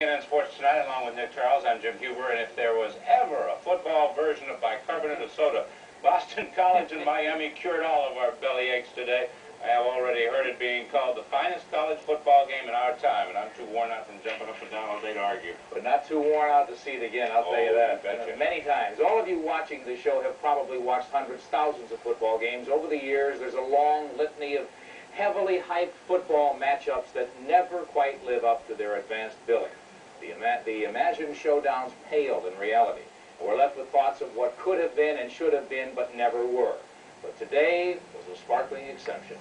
CNN Sports Tonight, along with Nick Charles. I'm Jim Huber, and if there was ever a football version of bicarbonate of soda, Boston College and Miami cured all of our belly aches today. I have already heard it being called the finest college football game in our time, and I'm too worn out from jumping up and down all day to argue. But not too worn out to see it again, I'll tell you that. Betcha. Many times. All of you watching the show have probably watched hundreds, thousands of football games. Over the years, there's a long litany of heavily hyped football matchups that never quite live up to their advanced billing. The imagined showdowns paled in reality. We're left with thoughts of what could have been and should have been, but never were. But today was a sparkling exception.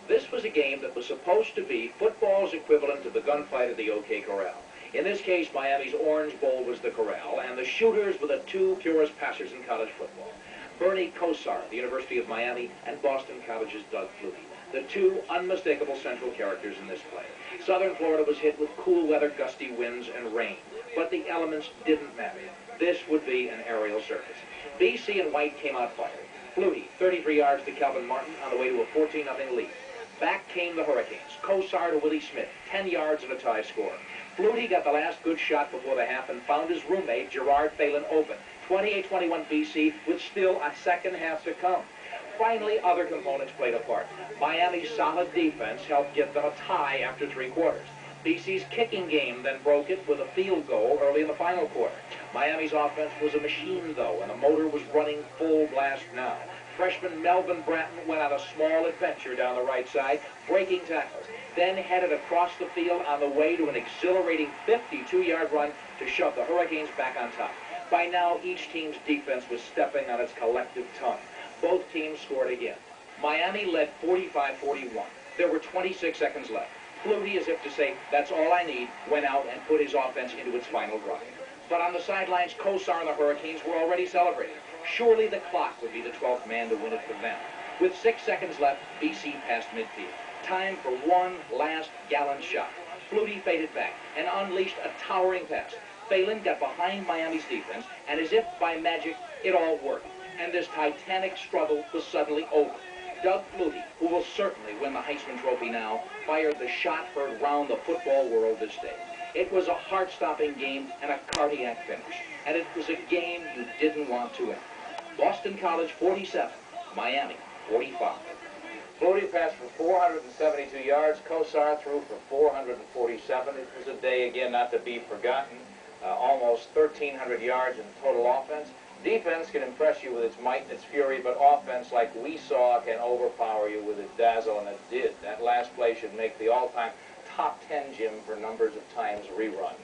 This was a game that was supposed to be football's equivalent to the gunfight at the OK Corral. In this case, Miami's Orange Bowl was the corral, and the shooters were the two purest passers in college football. Bernie Kosar, the University of Miami, and Boston College's Doug Flutie, the two unmistakable central characters in this play. Southern Florida was hit with cool weather, gusty winds, and rain, but the elements didn't matter. This would be an aerial circus. BC and White came out firing. Flutie, 33 yards to Calvin Martin on the way to a 14-0 lead. Back came the Hurricanes. Kosar to Willie Smith, 10 yards and a tie score. Flutie got the last good shot before the half and found his roommate, Gerard Phelan, open. 28-21 BC with still a second half to come. Finally, other components played a part. Miami's solid defense helped get them a tie after 3 quarters. BC's kicking game then broke it with a field goal early in the final quarter. Miami's offense was a machine, though, and the motor was running full blast now. Freshman Melvin Bratton went on a small adventure down the right side, breaking tackles, then headed across the field on the way to an exhilarating 52-yard run to shove the Hurricanes back on top. By now, each team's defense was stepping on its collective tongue. Both teams scored again. Miami led 45-41. There were 26 seconds left. Flutie, as if to say, that's all I need, went out and put his offense into its final drive. But on the sidelines, Kosar and the Hurricanes were already celebrating. Surely the clock would be the 12th man to win it for them. With 6 seconds left, BC passed midfield. Time for one last gallant shot. Flutie faded back and unleashed a towering pass. Phelan got behind Miami's defense, and as if by magic, it all worked. And this titanic struggle was suddenly over. Doug Flutie, who will certainly win the Heisman Trophy now, fired the shot heard round the football world this day. It was a heart-stopping game and a cardiac finish. And it was a game you didn't want to end. Boston College 47, Miami 45. Flutie passed for 472 yards. Kosar threw for 447. It was a day, again, not to be forgotten. Almost 1,300 yards in total offense. Defense can impress you with its might and its fury, but offense, like we saw, can overpower you with its dazzle, and it did. That last play should make the all-time top 10, Jim, for numbers of times rerun.